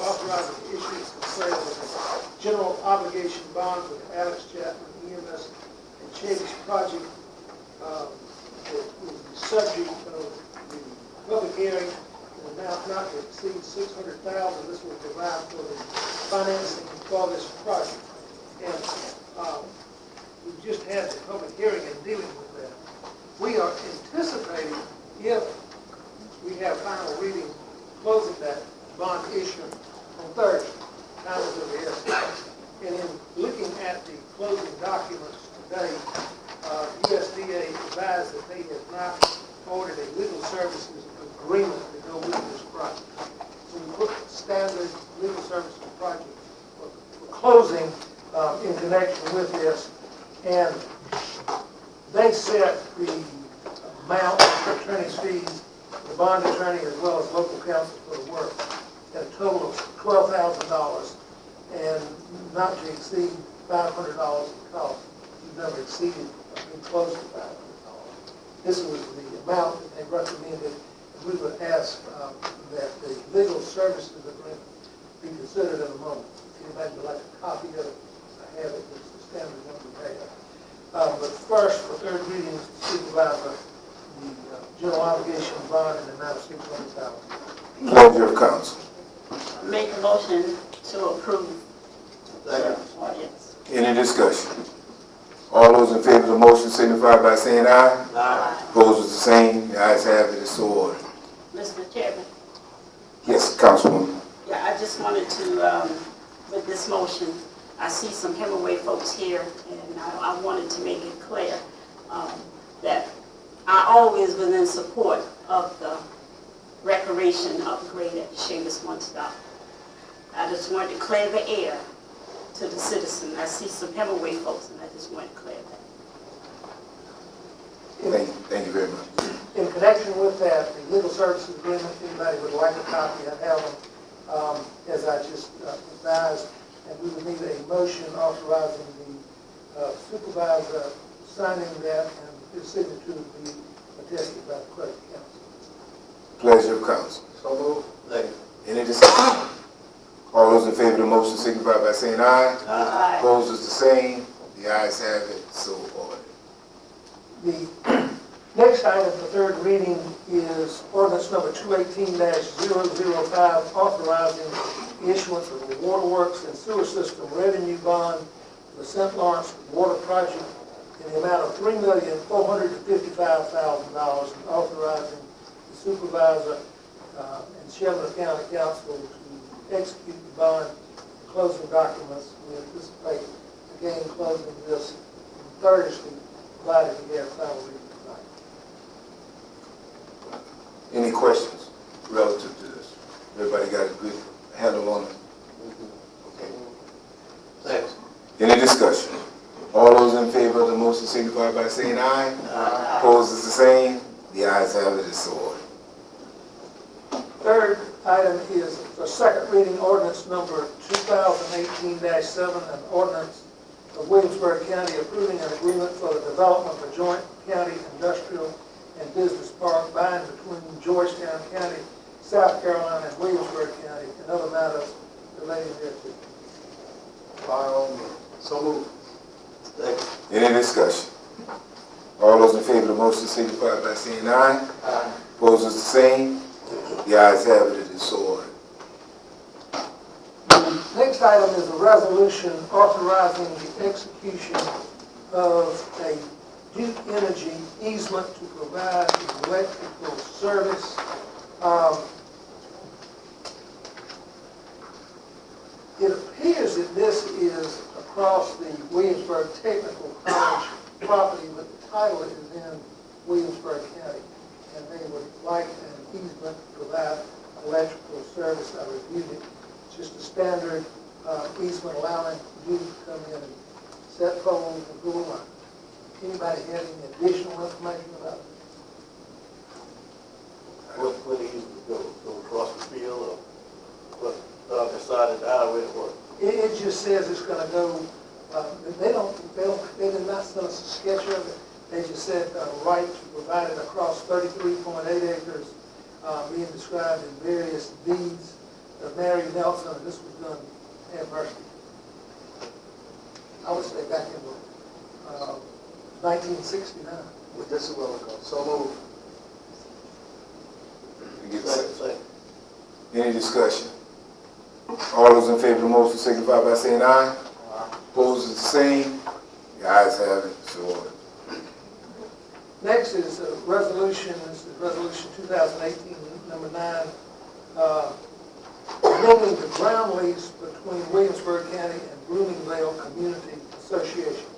authorizing the issuance and sale of a general obligation bond for the Alex Chapman EMS and Chavis project. That is the subject of the public hearing, an amount not to exceed $600,000. This will provide for the financing for this project. And we've just had the public hearing and dealing with that. We are anticipating, if we have final reading, closing that bond issue on Thursday. Time is of the essence. And in looking at the closing documents today, USDA advised that they have not ordered a legal services agreement to go with this project. So we put standard legal services project for closing in connection with this, and they set the amount of attorney's fees, the bond attorney as well as local counsel for the work, at a total of $12,000 and not to exceed $500 in cost. We've never exceeded, been close to $500. This was the amount that they recommended, and we would ask that the legal services agreement be considered in a moment. If anybody would like a copy of it, I have it. It's the standard one we have. But first, for third reading, Supervisor, the general obligation bond in the amount of $600,000. Pleasure of council. Make a motion to approve. Yes. Any discussion? All those in favor of the motion signify by saying aye. Aye. Opposed is the same. The ayes have it. It's so ordered. Mr. Chairman. Yes, Councilwoman. Yeah, I just wanted to, with this motion, I see some Hemingway folks here, and I wanted to make it clear that I always was in support of the recreation upgrade at the Chavis One Stop. I just wanted to clear the air to the citizen. I see some Hemingway folks, and I just wanted to clear that. Thank you very much. In connection with that, the legal services agreement, if anybody would like a copy, I have them, as I just advised, and we would need a motion authorizing the supervisor signing that, and his signature would be attested by the clerk of council. Pleasure of council. So moved. Second. Any discussion? All those in favor of the motion signify by saying aye. Aye. Opposed is the same. The ayes have it. So ordered. The next item for third reading is ordinance number 218-005, authorizing the issuance of a waterworks and sewer system revenue bond for the St. Lawrence Water Project in the amount of $3,455,000, and authorizing the supervisor and chairman of county council to execute the bond and closing documents. We anticipate again closing this on Thursday, provided we have final reading tonight. Any questions relative to this? Everybody got a good handle on it? Okay. Thanks. Any discussion? All those in favor of the motion signify by saying aye. Aye. Opposed is the same. The ayes have it. It's so ordered. Third item is for second reading ordinance number 2018-7, an ordinance of Williamsburg County approving an agreement for the development of a joint county industrial and business park by and between Georgetown County, South Carolina, and Williamsburg County, and other matters relating thereto. By all means. So moved. Second. Any discussion? All those in favor of the motion signify by saying aye. Aye. Opposed is the same. The ayes have it. It is so ordered. The next item is a resolution authorizing the execution of a Duke Energy easement to provide electrical service. It appears that this is across the Williamsburg Technical College property, but the title is in Williamsburg County, and they would like an easement to provide electrical service. I reviewed it. It's just a standard easement allowing you to come in and set poles and pull line. Anybody have any additional information about it? What the easement go across the field or what the other side of the highway or what? It just says it's going to go. They did not send us a sketch of it. They just said right to provide it across 33.8 acres being described in various deeds of Mary Nelson, and this was done at Mercy. I would say back in 1969. With this a while ago. So moved. Second. Any discussion? All those in favor of the motion signify by saying aye. Opposed is the same. The ayes have it, so ordered. Next is a resolution, this is resolution 2018, number 9, amending the ground lease between Williamsburg County and Bloomingdale Community Association.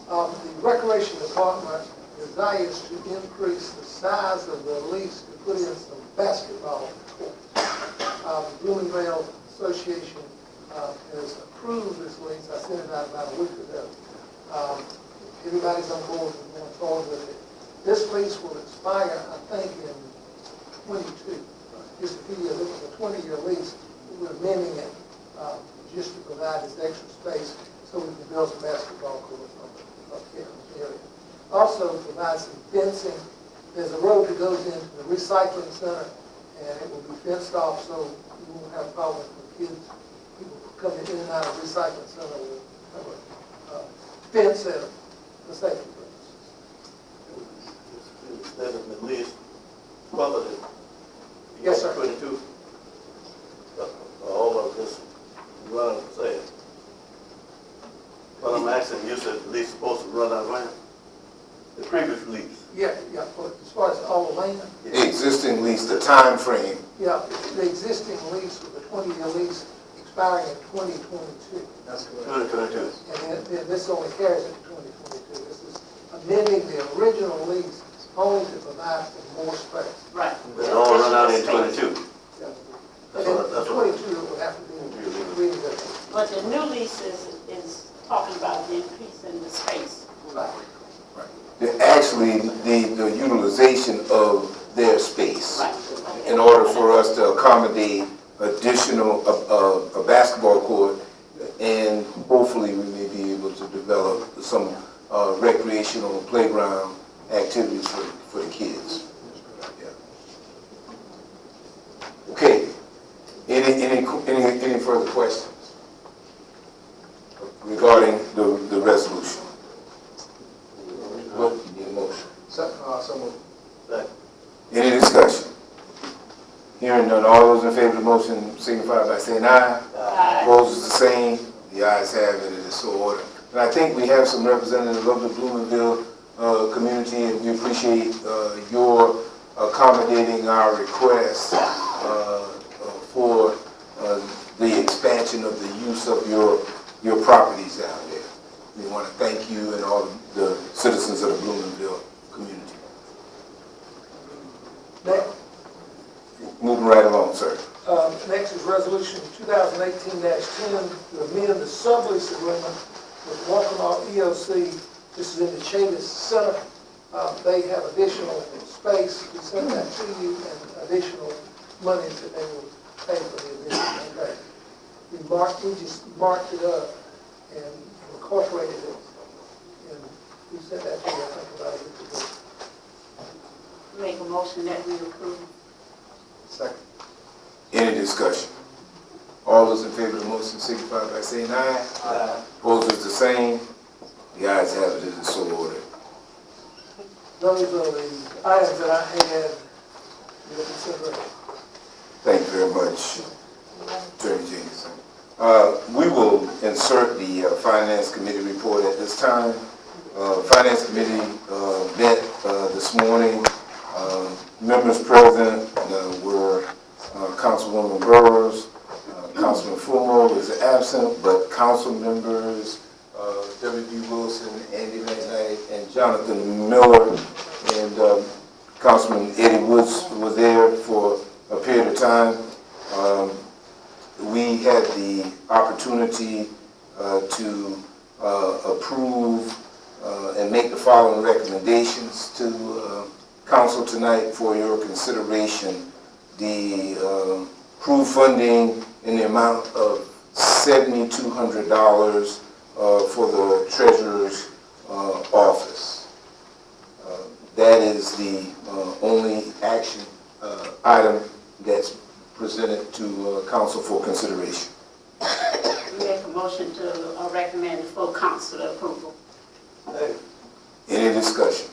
The Recreation Department desires to increase the size of the lease to put in some basketball courts. The Bloomingdale Association has approved this lease. I sent it out about a week ago. Everybody's on board with going forward with it. This lease will expire, I think, in 22. Just a few years. It was a 20-year lease. We're amending it just to provide this extra space so we can build some basketball courts on the area. Also provide some fencing. There's a road that goes into the recycling center, and it will be fenced off so you won't have problems with kids. People coming in and out of the recycling center will have a fence there for safety purposes. Instead of the least quality. Yes, sir. 22. All of this run, say. Well, I'm asking, you said the lease supposed to run out when? The previous lease. Yeah, but as far as all the land, The existing lease, the time frame. yeah, the existing lease with the 20-year lease expiring in 2022. That's correct. 2022. And then this only carries it to 2022. This is amending the original lease only to provide for more space. Right. But it all run out in 22. Yeah. That's And what- then that's what- 22 it would have to be revisited. But the new lease is talking about the increase in the space. Right. Actually, the utilization of their space Right. in order for us to accommodate additional, a basketball court, and hopefully we may be able to develop some recreational playground activities for the kids. Yeah. Okay. Any further questions regarding the resolution? What, you need a motion? So moved. Second. Any discussion? Hearing none, all those in favor of the motion signify by saying aye. Aye. Opposed is the same. The ayes have it, it is so ordered. And I think we have some representatives of the Bloomingdale community, and we appreciate your accommodating our request for the expansion of the use of your properties down there. We want to thank you and all the citizens of the Bloomingdale community. Next, Moving right along, sir. next is resolution 2018-10 to amend the sublease agreement with Waccamaw EOC. This is in the Chavis Center. They have additional space. We sent that to you and additional money that they will pay for the additional space. We just marked it up and incorporated it, and we sent that to you, I think, about a week ago. Make a motion that we approve. Second. Any discussion? All those in favor of the motion signify by saying aye. Aye. Opposed is the same. The ayes have it, it is so ordered. Those are the items that I had for your consideration. Thank you very much, Attorney Jenkins. We will insert the Finance Committee report at this time. Finance Committee met this morning. Members present were Councilwoman Burrows, Councilman Fulmer is absent, but council members W.B. Wilson, Andy Van Dyke, and Jonathan Miller, and Councilman Eddie Woods were there for a period of time. We had the opportunity to approve and make the following recommendations to council tonight for your consideration. The approved funding in the amount of $7,200 for the treasurer's office. That is the only action item that's presented to council for consideration. Make a motion to recommend it for council approval. Any discussion?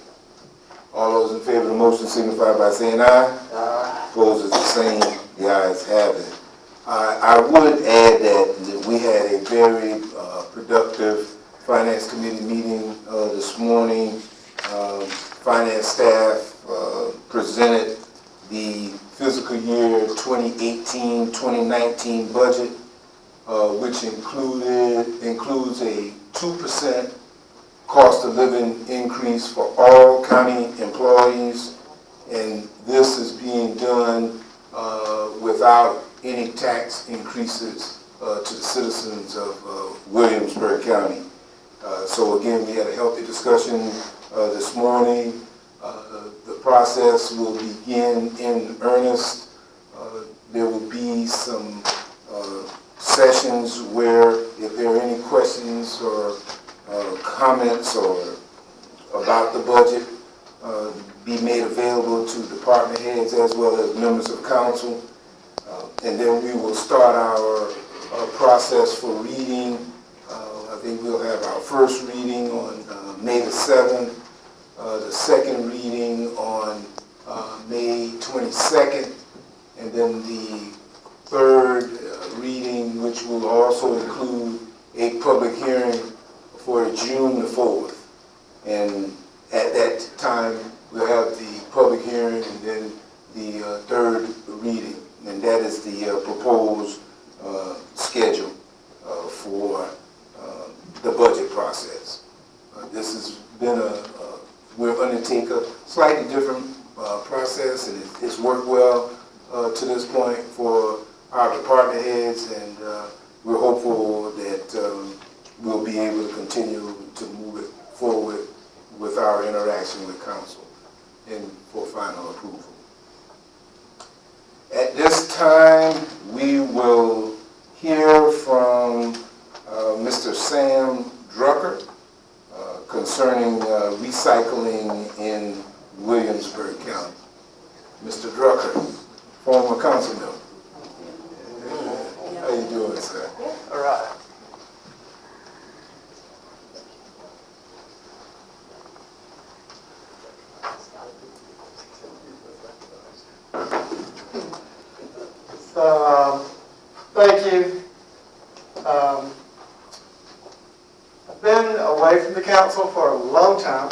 All those in favor of the motion signify by saying aye. Aye. Opposed is the same. The ayes have it. I would add that we had a very productive Finance Committee meeting this morning. Finance staff presented the fiscal year 2018-2019 budget, which includes a 2% cost of living increase for all county employees, and this is being done without any tax increases to the citizens of Williamsburg County. So again, we had a healthy discussion this morning. The process will begin in earnest. There will be some sessions where if there are any questions or comments or about the budget, be made available to department heads as well as members of council. And then we will start our process for reading. I think we'll have our first reading on May the 7th, the second reading on May 22nd, and then the third reading, which will also include a public hearing for June the 4th. And at that time, we'll have the public hearing and then the third reading. And that is the proposed schedule for the budget process. This has been we're undertaking a slightly different process, and it's worked well to this point for our department heads, and we're hopeful that we'll be able to continue to move it forward with our interaction with council and for final approval. At this time, we will hear from Mr. Sam Drucker concerning recycling in Williamsburg County. Mr. Drucker, former council member. How you doing, sir? All right. So, thank you. I've been away from the council for a long time.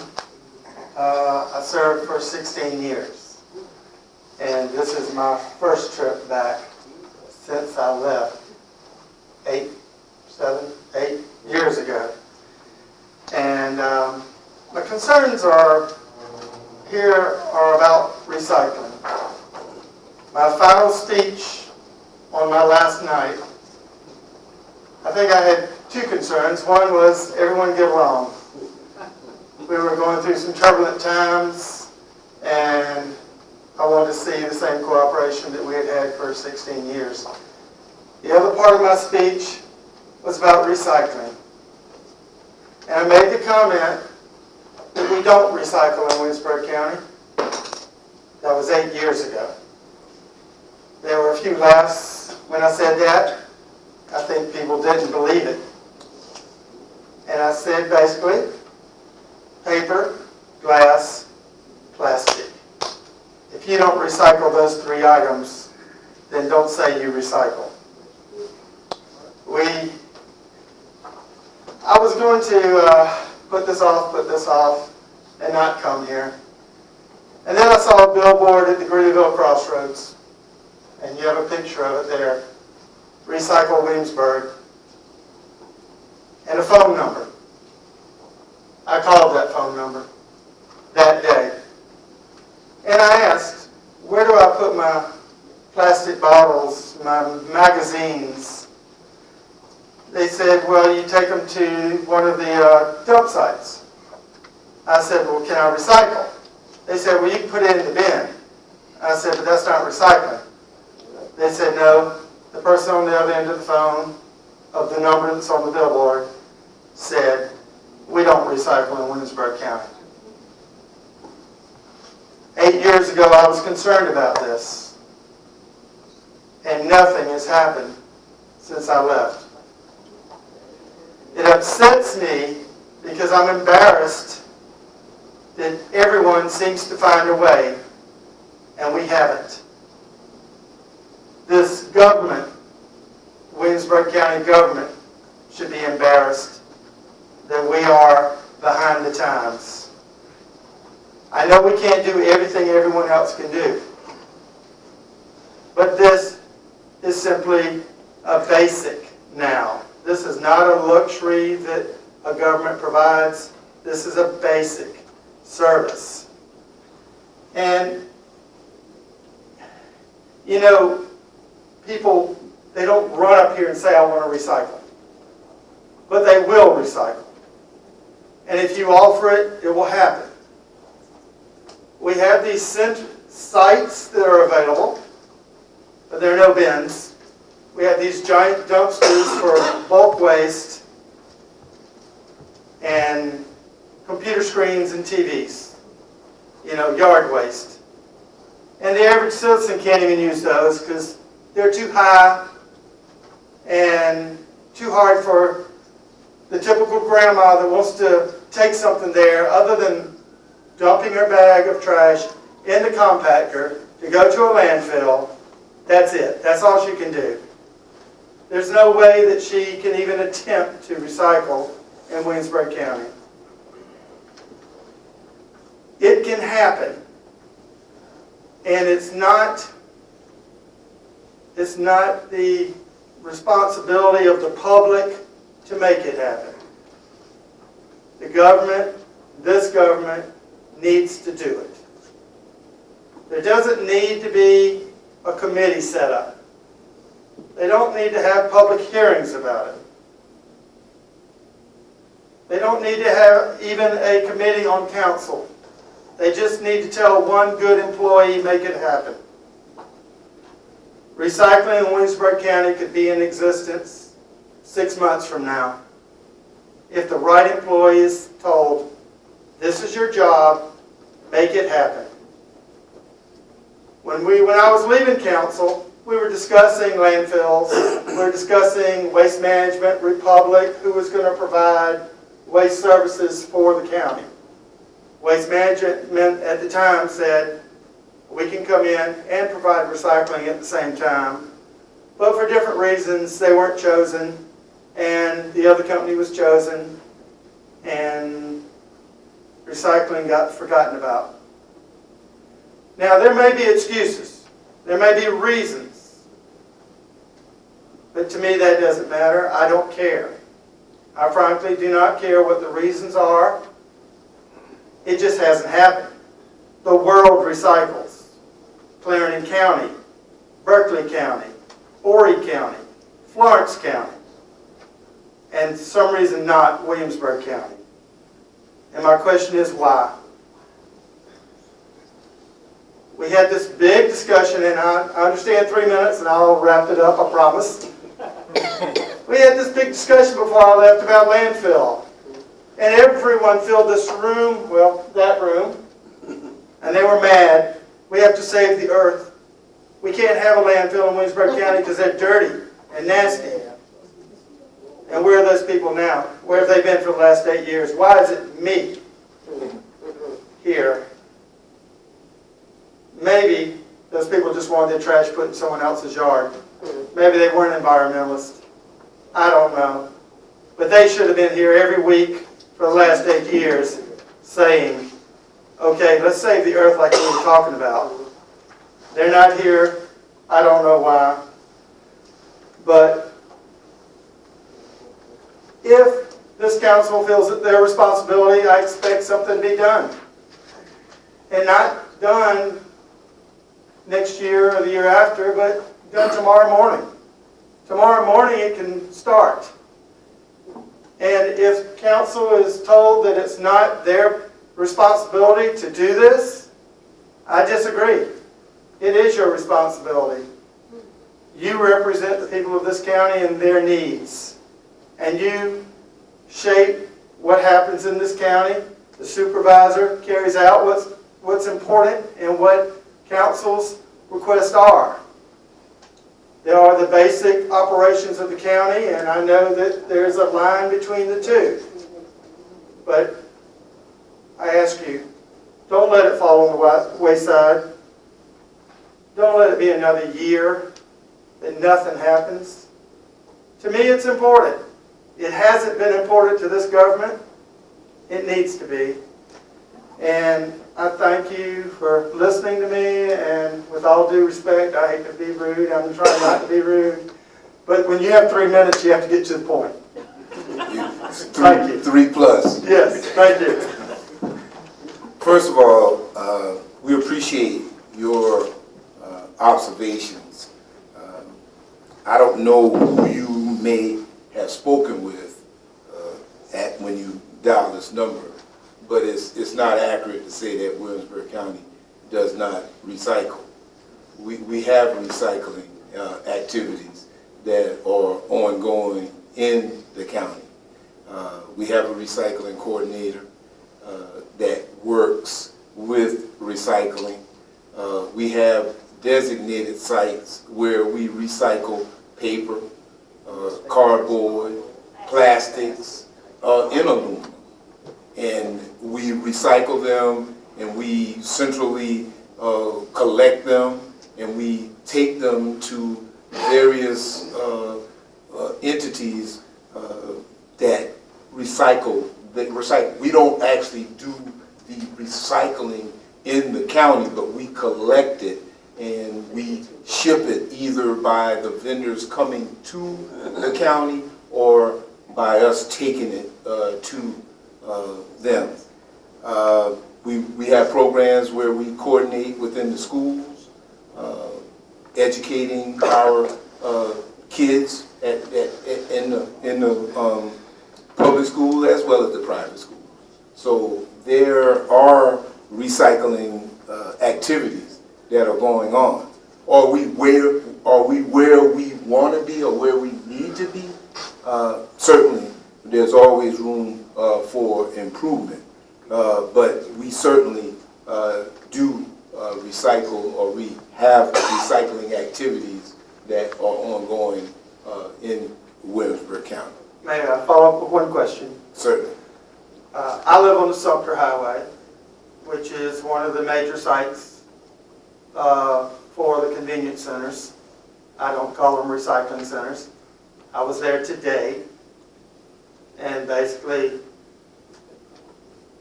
I served for 16 years. And this is my first trip back since I left 8 years ago. And my concerns are about recycling. My final speech on my last night, I think I had two concerns. One was everyone get along. We were going through some turbulent times, and I wanted to see the same cooperation that we had had for 16 years. The other part of my speech was about recycling. And I made the comment that we don't recycle in Williamsburg County. That was 8 years ago. There were a few laughs when I said that. I think people didn't believe it. And I said basically, paper, glass, plastic. If you don't recycle those three items, then don't say you recycle. I was going to put this off, and not come here. And then I saw a billboard at the Greeleyville Crossroads, and you have a picture of it there, Recycle Williamsburg, and a phone number. I called that phone number that day. And I asked, where do I put my plastic bottles, my magazines? They said, well, you take them to one of the dump sites. I said, well, can I recycle? They said, well, you can put it in the bin. I said, but that's not recycling. They said, no. The person on the other end of the phone, of the number that's on the billboard, said, we don't recycle in Williamsburg County. 8 8 years ago, I was concerned about this, and nothing has happened since I left. It upsets me because I'm embarrassed that everyone seems to find a way, and we haven't. This government, Williamsburg County government, should be embarrassed that we are behind the times. I know we can't do everything everyone else can do, but this is simply a basic now. This is not a luxury that a government provides. This is a basic service. And, you know, people, they don't run up here and say, I want to recycle. But they will recycle. And if you offer it, it will happen. We have these sites that are available, but there are no bins. We have these giant dumpsters for bulk waste and computer screens and TVs, you know, yard waste. And the average citizen can't even use those because they're too high and too hard for the typical grandma that wants to take something there other than dumping her bag of trash in the compactor to go to a landfill. That's it. That's all she can do. There's no way that she can even attempt to recycle in Williamsburg County. It can happen. And it's not the responsibility of the public to make it happen. The government, this government, needs to do it. There doesn't need to be a committee set up. They don't need to have public hearings about it. They don't need to have even a committee on council. They just need to tell one good employee, make it happen. Recycling in Williamsburg County could be in existence 6 months from now if the right employee is told, this is your job, make it happen. When I was leaving council, we were discussing landfills, we were discussing waste management, Republic, who was going to provide waste services for the county. Waste management at the time said, we can come in and provide recycling at the same time. But for different reasons, they weren't chosen, and the other company was chosen, and recycling got forgotten about. Now, there may be excuses. There may be reasons. But to me, that doesn't matter. I don't care. I frankly do not care what the reasons are. It just hasn't happened. The world recycles. Clarendon County, Berkeley County, Horry County, Florence County, and for some reason not Williamsburg County. And my question is why? We had this big discussion, and I understand 3 minutes, and I'll wrap it up, I promise. We had this big discussion before I left about landfill. And everyone filled this room, well, that room, and they were mad. We have to save the earth. We can't have a landfill in Williamsburg County because they're dirty and nasty. And where are those people now? Where have they been for the last 8 years? Why is it me here? Maybe those people just wanted their trash put in someone else's yard. Maybe they weren't environmentalists. I don't know. But they should have been here every week for the last 8 years saying, okay, let's save the earth like we were talking about. They're not here. I don't know why. But if this council feels that their responsibility, I expect something to be done. And not done next year or the year after, but done tomorrow morning. Tomorrow morning it can start. And if council is told that it's not their responsibility to do this, I disagree. It is your responsibility. You represent the people of this county and their needs. And you shape what happens in this county. The supervisor carries out what what's important and what council's requests are. There are the basic operations of the county, and I know that there's a line between the two. But I ask you, don't let it fall on the wayside. Don't let it be another year that nothing happens. To me, it's important. It hasn't been important to this government. It needs to be. And I thank you for listening to me, and with all due respect, I hate to be rude, I'm trying not to be rude, but when you have 3 minutes, you have to get to the point. Thank you. 3 plus. Yes, thank you. First of all, we appreciate your observations. I don't know who you may have spoken with when you dial this number, but it's not accurate to say that Williamsburg County does not recycle. We have recycling activities that are ongoing in the county. We have a recycling coordinator that works with recycling. We have designated sites where we recycle paper, cardboard, plastics, and aluminum. And we recycle them, and we centrally collect them, and we take them to various entities that recycle. We don't actually do the recycling in the county, but we collect it and we ship it either by the vendors coming to the county or by us taking it to them. We have programs where we coordinate within the schools, educating our kids in the public school as well as the private school. So there are recycling activities that are going on. Are we where we want to be or where we need to be? Certainly, there's always room for improvement. But we certainly do recycle, or we have recycling activities that are ongoing in Williamsburg County. May I follow up with one question? Certainly. I live on the Sumter Highway, which is one of the major sites for the convenience centers. I don't call them recycling centers. I was there today, and basically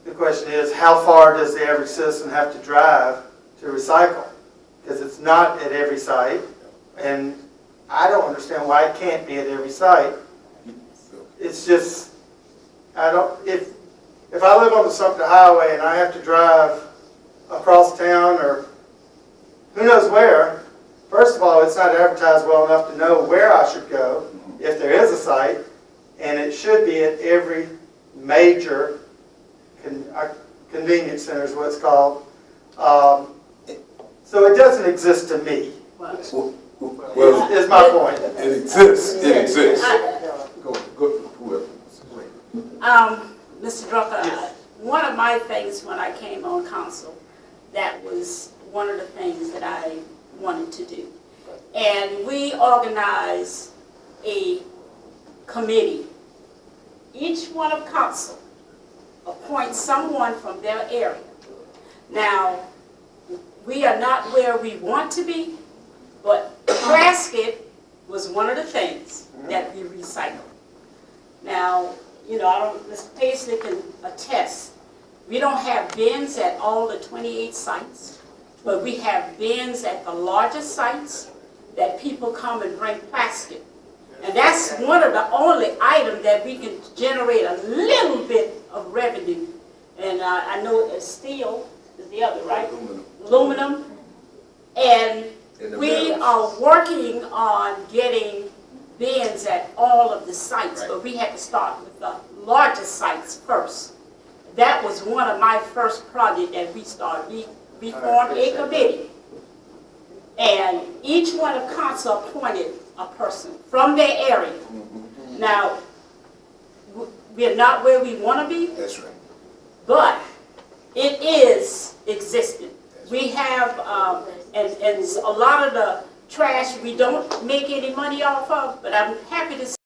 the question is, how far does the average citizen have to drive to recycle? Because it's not at every site, and I don't understand why it can't be at every site. It's just, if I live on the Sumter Highway and I have to drive across town or who knows where, first of all, it's not advertised well enough to know where I should go if there is a site, and it should be at every major convenience center is what it's called. So it doesn't exist to me, is my point. It exists. It exists. Mr. Drucker, one of my things when I came on council, that was one of the things that I wanted to do. And we organized a committee. Each one of council appoints someone from their area. Now, we are not where we want to be, but plastic was one of the things that we recycle. Now, you know, Mr. Paisley can attest, we don't have bins at all the 28 sites, but we have bins at the largest sites that people come and bring plastic. And that's one of the only items that we can generate a little bit of revenue. And I know steel is the other, right? Aluminum. And we are working on getting bins at all of the sites, but we had to start with the largest sites first. That was one of my first projects that we started. We formed a committee, and each one of council appointed a person from their area. Now, we're not where we want to be. That's right. But it is existed. We have, and a lot of the trash we don't make any money off of, but I'm happy to